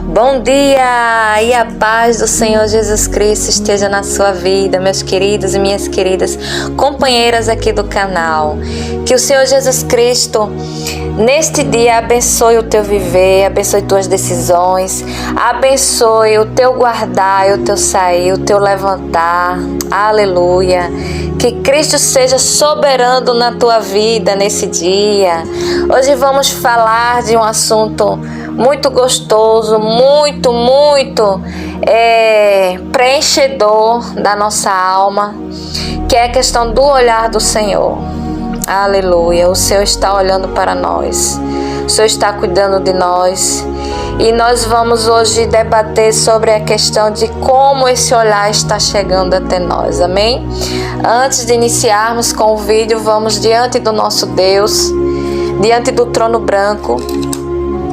Bom dia e a paz do Senhor Jesus Cristo esteja na sua vida, meus queridos e minhas queridas companheiras aqui do canal. Que o Senhor Jesus Cristo neste dia abençoe o teu viver, abençoe tuas decisões, abençoe o teu guardar, o teu sair, o teu levantar. Aleluia. Que Cristo seja soberano na tua vida nesse dia. Hoje vamos falar de um assunto muito gostoso, muito preenchedor da nossa alma, que é a questão do olhar do Senhor. Aleluia. O Senhor está olhando para nós, o Senhor está cuidando de nós. E nós vamos hoje debater sobre a questão de como esse olhar está chegando até nós, amém? Antes de iniciarmos com o vídeo, vamos diante do nosso Deus, diante do trono branco,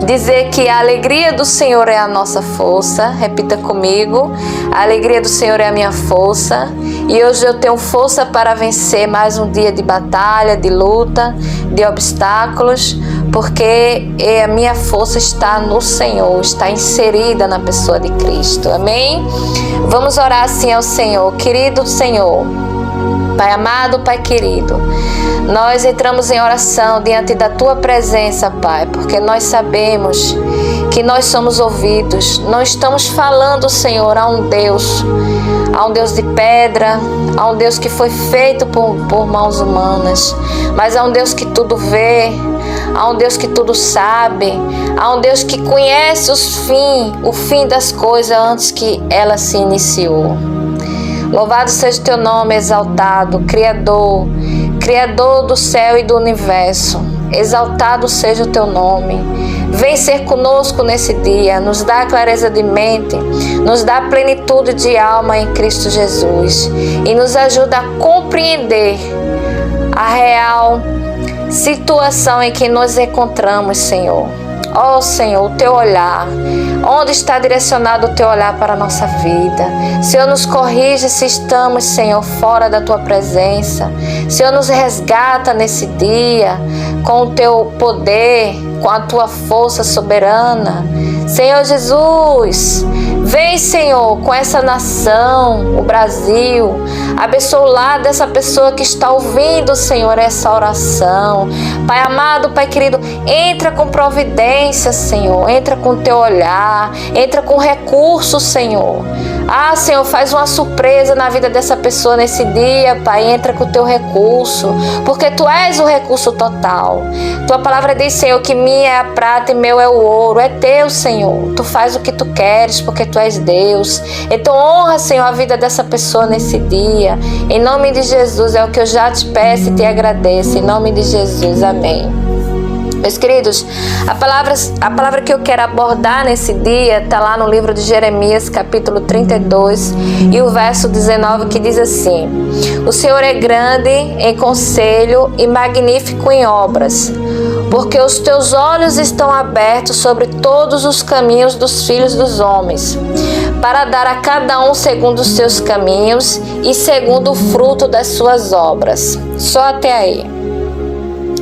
dizer que a alegria do Senhor é a nossa força. Repita comigo: a alegria do Senhor é a minha força. E hoje eu tenho força para vencer mais um dia de batalha, de luta, de obstáculos, porque a minha força está no Senhor, está inserida na pessoa de Cristo, amém? Vamos orar assim ao Senhor. Querido Senhor, Pai amado, Pai querido, nós entramos em oração diante da Tua presença, Pai, porque nós sabemos que nós somos ouvidos. Não estamos falando, Senhor, a um Deus de pedra, a um Deus que foi feito por mãos humanas, mas a um Deus que tudo vê, a um Deus que tudo sabe, a um Deus que conhece o fim das coisas antes que ela se iniciou. Louvado seja o teu nome, exaltado, Criador do céu e do universo. Exaltado seja o teu nome. Vem ser conosco nesse dia, nos dá clareza de mente, nos dá plenitude de alma em Cristo Jesus e nos ajuda a compreender a real situação em que nos encontramos, Senhor. Ó Senhor, o teu olhar, onde está direcionado o teu olhar para a nossa vida? Senhor, nos corrige se estamos, Senhor, fora da tua presença. Senhor, nos resgata nesse dia com o teu poder, com a tua força soberana. Senhor Jesus, vem, Senhor, com essa nação, o Brasil. Abençoa o lar dessa pessoa que está ouvindo, Senhor, essa oração. Pai amado, Pai querido, entra com providência, Senhor. Entra com teu olhar, entra com recursos, Senhor. Ah, Senhor, faz uma surpresa na vida dessa pessoa nesse dia, Pai. Entra com o teu recurso, porque Tu és o recurso total. Tua palavra diz, Senhor, que minha é a prata e meu é o ouro. É teu, Senhor. Tu faz o que Tu queres, porque Tu és Deus. Então honra, Senhor, a vida dessa pessoa nesse dia. Em nome de Jesus, é o que eu já te peço e te agradeço. Em nome de Jesus, amém. Meus queridos, a palavra que eu quero abordar nesse dia está lá no livro de Jeremias, capítulo 32, e o verso 19, que diz assim: O Senhor é grande em conselho e magnífico em obras, porque os teus olhos estão abertos sobre todos os caminhos dos filhos dos homens, para dar a cada um segundo os seus caminhos e segundo o fruto das suas obras. Só até aí.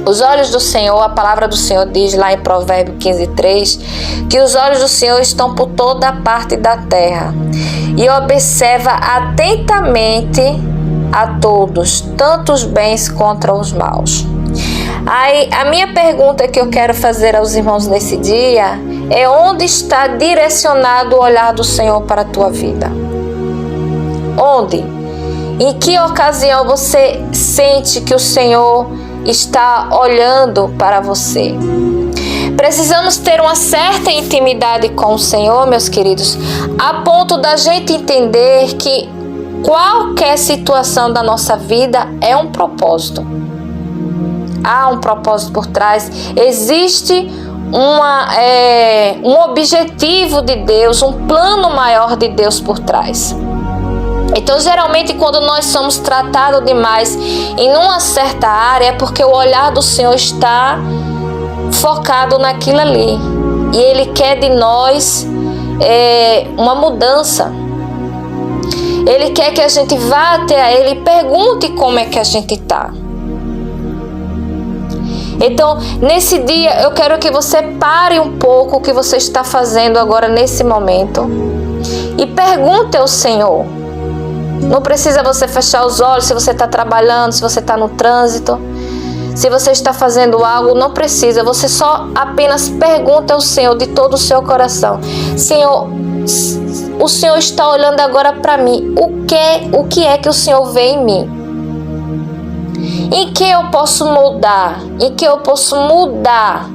Os olhos do Senhor, a palavra do Senhor diz lá em Provérbios 15:3, que os olhos do Senhor estão por toda a parte da terra e observa atentamente a todos, tanto os bens contra os maus. Aí, a minha pergunta que eu quero fazer aos irmãos nesse dia é: onde está direcionado o olhar do Senhor para a tua vida? Onde? Em que ocasião você sente que o Senhor está olhando para você? Precisamos ter uma certa intimidade com o Senhor, meus queridos, a ponto da gente entender que qualquer situação da nossa vida é um propósito. Há um propósito por trás, existe um objetivo de Deus, um plano maior de Deus por trás. Então, geralmente, quando nós somos tratados demais em uma certa área, é porque o olhar do Senhor está focado naquilo ali. E Ele quer de nós uma mudança. Ele quer que a gente vá até Ele e pergunte como é que a gente está. Então, nesse dia, eu quero que você pare um pouco o que você está fazendo agora nesse momento e pergunte ao Senhor. Não precisa você fechar os olhos se você está trabalhando, se você está no trânsito, se você está fazendo algo, não precisa. Você só apenas pergunta ao Senhor de todo o seu coração. Senhor, o Senhor está olhando agora para mim. O que é que o Senhor vê em mim? Em que eu posso mudar? Em que eu posso mudar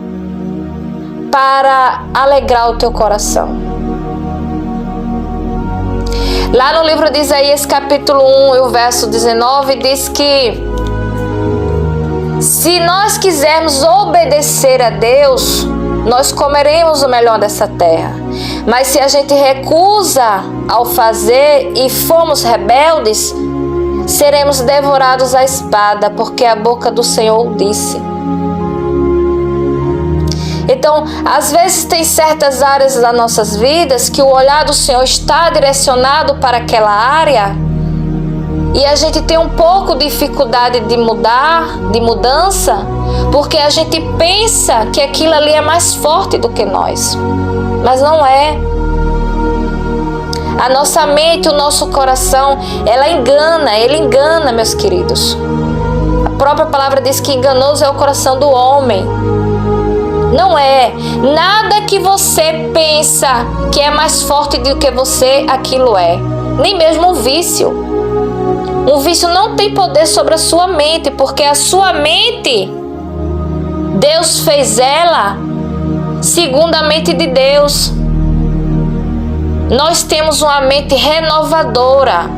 para alegrar o teu coração? Lá no livro de Isaías, capítulo 1, e o verso 19, diz que se nós quisermos obedecer a Deus, nós comeremos o melhor dessa terra. Mas se a gente recusa ao fazer e formos rebeldes, seremos devorados à espada, porque a boca do Senhor disse. Então, às vezes tem certas áreas das nossas vidas que o olhar do Senhor está direcionado para aquela área e a gente tem um pouco de dificuldade de mudança, porque a gente pensa que aquilo ali é mais forte do que nós, mas não é. A nossa mente, o nosso coração, ele engana, meus queridos. A própria palavra diz que enganoso é o coração do homem. Não é. Nada que você pensa que é mais forte do que você, aquilo é. Nem mesmo um vício. Um vício não tem poder sobre a sua mente, porque a sua mente, Deus fez ela segundo a mente de Deus. Nós temos uma mente renovadora.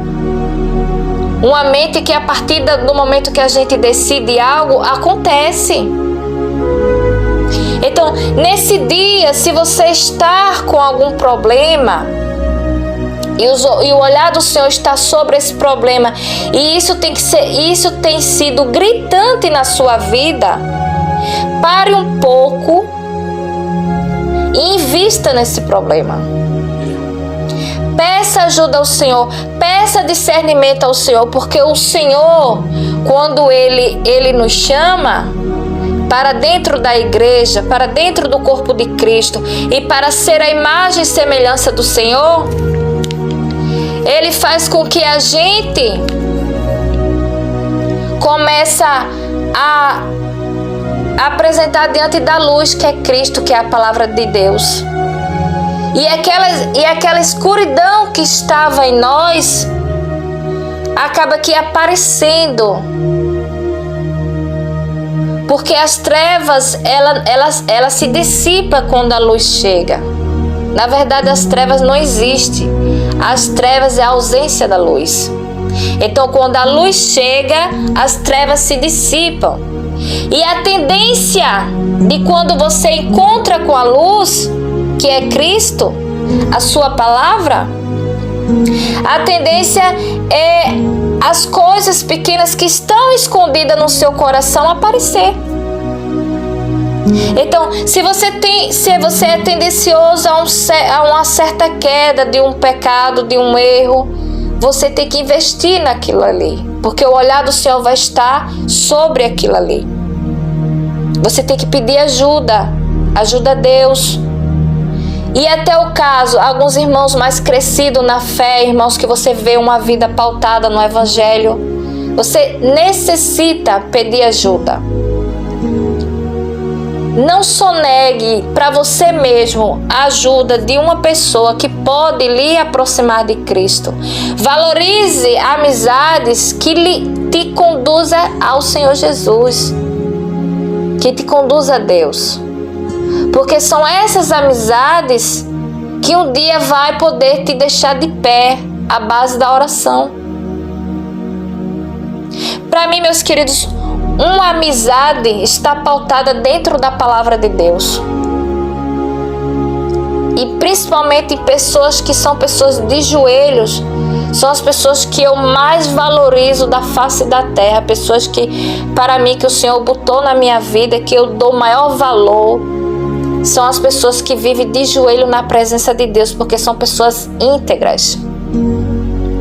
Uma mente que a partir do momento que a gente decide algo, acontece. Então, nesse dia, se você está com algum problema e o olhar do Senhor está sobre esse problema, e isso tem sido gritante na sua vida, pare um pouco e invista nesse problema. Peça ajuda ao Senhor, peça discernimento ao Senhor, porque o Senhor, quando Ele nos chama para dentro da igreja, para dentro do corpo de Cristo e para ser a imagem e semelhança do Senhor, Ele faz com que a gente comece a apresentar diante da luz que é Cristo, que é a palavra de Deus. E aquela escuridão que estava em nós acaba aqui aparecendo. Porque as trevas, ela se dissipa quando a luz chega. Na verdade, as trevas não existem. As trevas é a ausência da luz. Então, quando a luz chega, as trevas se dissipam. E a tendência de quando você encontra com a luz, que é Cristo, a sua palavra, a tendência é as coisas pequenas que estão escondidas no seu coração aparecer. Então, se você é tendencioso a uma certa queda de um pecado, de um erro, você tem que investir naquilo ali, porque o olhar do Senhor vai estar sobre aquilo ali. Você tem que pedir ajuda a Deus. E até o caso, alguns irmãos mais crescidos na fé, irmãos que você vê uma vida pautada no Evangelho, você necessita pedir ajuda. Não sonegue para você mesmo a ajuda de uma pessoa que pode lhe aproximar de Cristo. Valorize amizades que te conduza ao Senhor Jesus, que te conduza a Deus. Porque são essas amizades que um dia vai poder te deixar de pé à base da oração. Para mim, meus queridos, uma amizade está pautada dentro da palavra de Deus. E principalmente em pessoas que são pessoas de joelhos, são as pessoas que eu mais valorizo da face da terra. Pessoas que, para mim, que o Senhor botou na minha vida, que eu dou maior valor. São as pessoas que vivem de joelho na presença de Deus, porque são pessoas íntegras.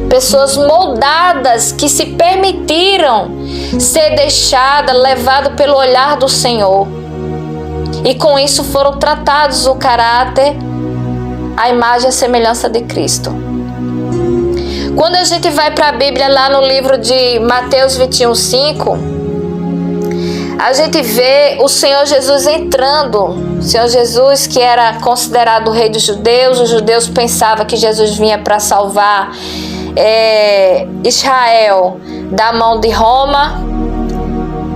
pessoas moldadas que se permitiram ser deixadas, levadas pelo olhar do Senhor. E com isso foram tratados o caráter, a imagem e a semelhança de Cristo. Quando a gente vai para a Bíblia, lá no livro de Mateus 21:5, a gente vê o Senhor Jesus entrando. O Senhor Jesus, que era considerado o rei dos judeus, os judeus pensavam que Jesus vinha para salvar Israel da mão de Roma.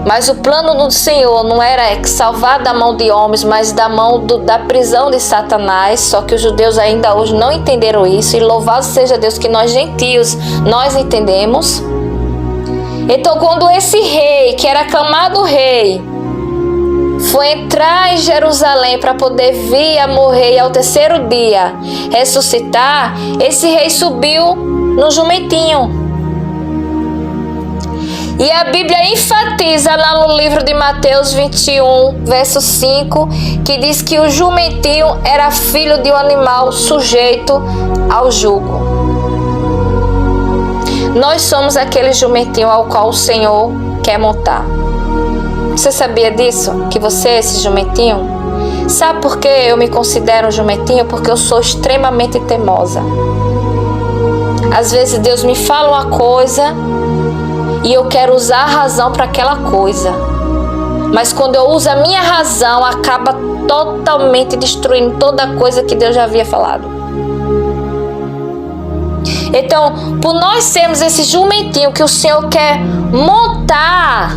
Mas o plano do Senhor não era salvar da mão de homens, mas da mão da prisão de Satanás. Só que os judeus ainda hoje não entenderam isso. E louvado seja Deus que nós gentios, nós entendemos. Então quando esse rei, que era aclamado rei, foi entrar em Jerusalém para poder vir a morrer e ao terceiro dia ressuscitar, esse rei subiu no jumentinho. E a Bíblia enfatiza lá no livro de Mateus 21, verso 5, que diz que o jumentinho era filho de um animal sujeito ao jugo. Nós somos aquele jumentinho ao qual o Senhor quer montar. Você sabia disso? Que você é esse jumentinho? Sabe por que eu me considero um jumentinho? Porque eu sou extremamente teimosa. Às vezes Deus me fala uma coisa e eu quero usar a razão para aquela coisa. Mas quando eu uso a minha razão, acaba totalmente destruindo toda a coisa que Deus já havia falado. Então, por nós sermos esse jumentinho que o Senhor quer montar,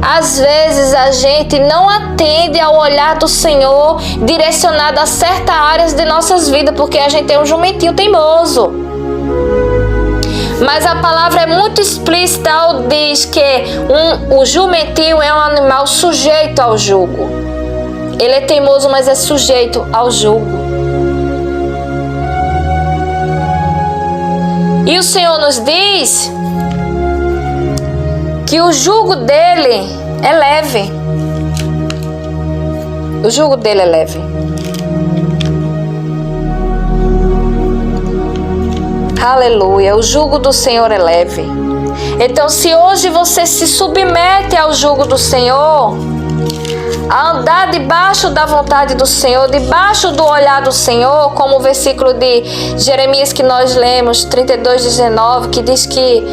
às vezes a gente não atende ao olhar do Senhor direcionado a certas áreas de nossas vidas, porque a gente é um jumentinho teimoso. Mas a palavra é muito explícita ao diz que o jumentinho é um animal sujeito ao jugo. Ele é teimoso, mas é sujeito ao jugo. E o Senhor nos diz que o jugo dele é leve. O jugo dele é leve. Aleluia, o jugo do Senhor é leve. Então, se hoje você se submete ao jugo do Senhor, a andar debaixo da vontade do Senhor, debaixo do olhar do Senhor, como o versículo de Jeremias que nós lemos, 32:19, que diz que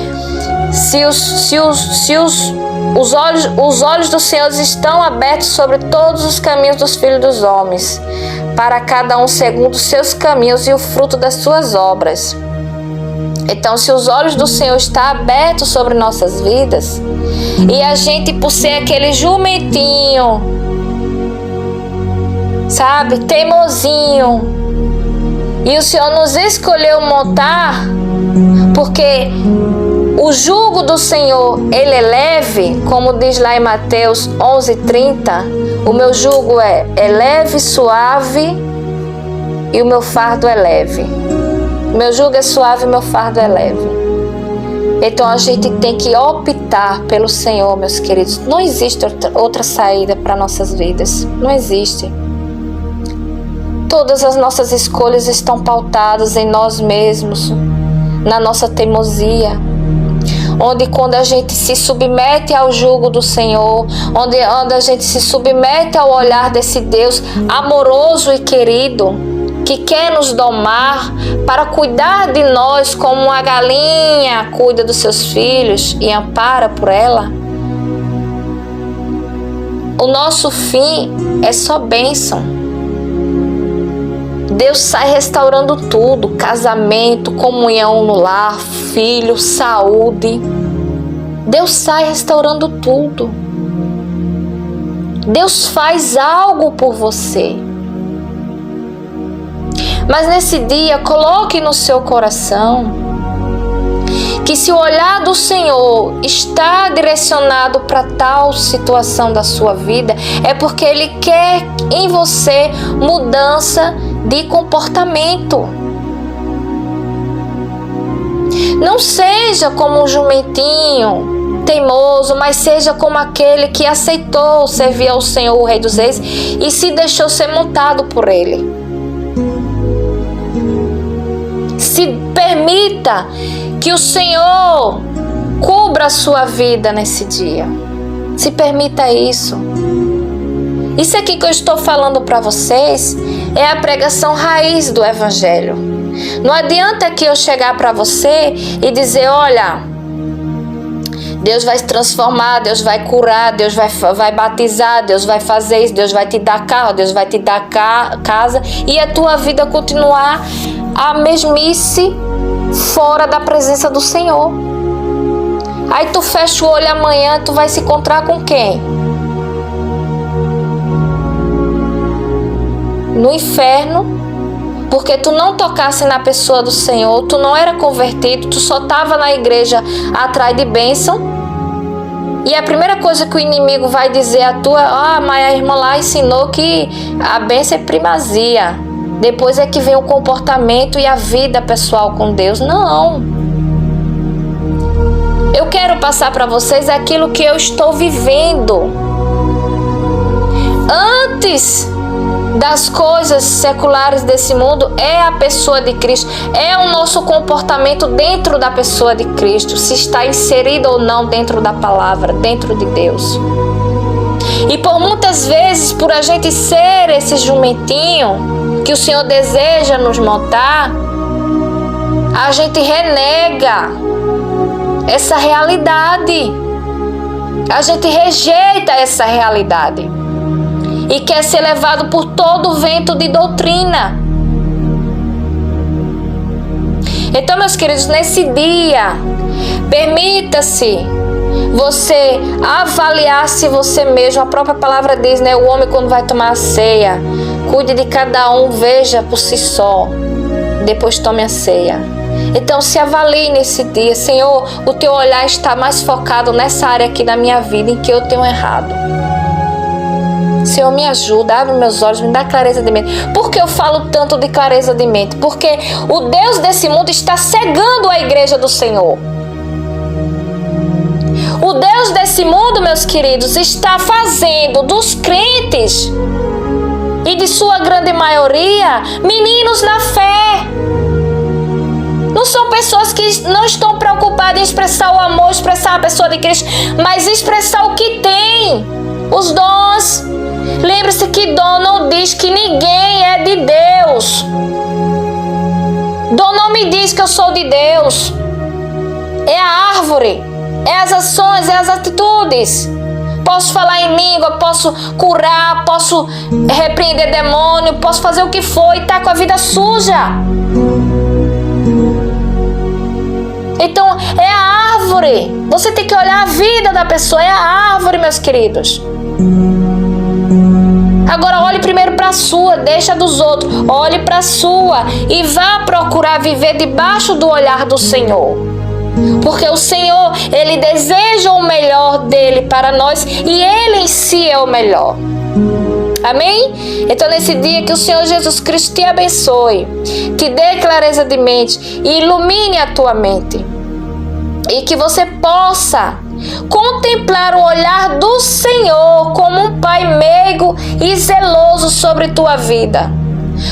os olhos do Senhor estão abertos sobre todos os caminhos dos filhos dos homens, para cada um segundo os seus caminhos e o fruto das suas obras. Então, se os olhos do Senhor estão abertos sobre nossas vidas, e a gente, por ser aquele jumentinho, sabe, teimosinho, e o Senhor nos escolheu montar, porque o jugo do Senhor, ele é leve, como diz lá em Mateus 11:30, o meu jugo é leve, suave, e o meu fardo é leve. Meu jugo é suave e meu fardo é leve. Então a gente tem que optar pelo Senhor, meus queridos. Não existe outra saída para nossas vidas. Não existe. Todas as nossas escolhas estão pautadas em nós mesmos, na nossa teimosia. Onde quando a gente se submete ao jugo do Senhor, onde a gente se submete ao olhar desse Deus amoroso e querido, que quer nos domar para cuidar de nós como uma galinha cuida dos seus filhos e ampara por ela, o nosso fim é só bênção. Deus sai restaurando tudo, casamento, comunhão no lar, filho, saúde. Deus sai restaurando tudo. Deus faz algo por você. Mas nesse dia, coloque no seu coração que se o olhar do Senhor está direcionado para tal situação da sua vida, é porque Ele quer em você mudança de comportamento. Não seja como um jumentinho teimoso, mas seja como aquele que aceitou servir ao Senhor, o Rei dos Reis, e se deixou ser montado por Ele. Se permite Permita que o Senhor cubra a sua vida nesse dia. Se permita isso. Isso aqui que eu estou falando para vocês é a pregação raiz do Evangelho. Não adianta que eu chegar para você e dizer, olha, Deus vai se transformar, Deus vai curar, Deus vai batizar, Deus vai fazer isso, Deus vai te dar carro, Deus vai te dar casa, e a tua vida continuar a mesmice fora da presença do Senhor. Aí tu fecha o olho amanhã, tu vai se encontrar com quem? No inferno, porque tu não tocasse na pessoa do Senhor, tu não era convertido, tu só estava na igreja atrás de bênção. E a primeira coisa que o inimigo vai dizer a tua, mas a irmã lá ensinou que a bênção é primazia. Depois é que vem o comportamento e a vida pessoal com Deus. Não. Eu quero passar para vocês aquilo que eu estou vivendo. Antes das coisas seculares desse mundo é a pessoa de Cristo, é o nosso comportamento dentro da pessoa de Cristo, se está inserido ou não dentro da palavra, dentro de Deus. E por muitas vezes, por a gente ser esse jumentinho que o Senhor deseja nos montar, a gente renega essa realidade, a gente rejeita essa realidade e quer ser levado por todo o vento de doutrina. Então, meus queridos, nesse dia, permita-se você avaliar-se você mesmo. A própria palavra diz, né? O homem, quando vai tomar a ceia, cuide de cada um, veja por si só, depois tome a ceia. Então se avalie nesse dia. Senhor, o teu olhar está mais focado nessa área aqui da minha vida em que eu tenho errado. Senhor, me ajuda, abre meus olhos, me dá clareza de mente. Por que eu falo tanto de clareza de mente? Porque o Deus desse mundo está cegando a igreja do Senhor. O Deus desse mundo, meus queridos, está fazendo dos crentes, e de sua grande maioria, meninos na fé. Não são pessoas que não estão preocupadas em expressar o amor, expressar a pessoa de Cristo, mas expressar o que tem, os dons. Lembre-se que dom não diz que ninguém é de Deus. Dom não me diz que eu sou de Deus. É a árvore, é as ações, é as atitudes. Posso falar em língua, posso curar, posso repreender demônio, posso fazer o que for e estar com a vida suja. Então, é a árvore. Você tem que olhar a vida da pessoa. É a árvore, meus queridos. Agora, olhe primeiro para a sua, deixa dos outros. Olhe para a sua e vá procurar viver debaixo do olhar do Senhor. Porque o Senhor, Ele deseja o melhor dEle para nós e Ele em si é o melhor. Amém? Então, nesse dia, que o Senhor Jesus Cristo te abençoe, te dê clareza de mente e ilumine a tua mente. E que você possa contemplar o olhar do Senhor como um Pai meigo e zeloso sobre tua vida,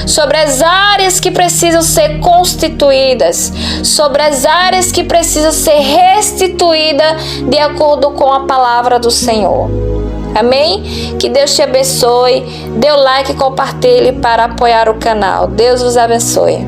sobre as áreas que precisam ser constituídas, sobre as áreas que precisam ser restituídas de acordo com a palavra do Senhor. Amém? Que Deus te abençoe. Dê o like e compartilhe para apoiar o canal. Deus vos abençoe.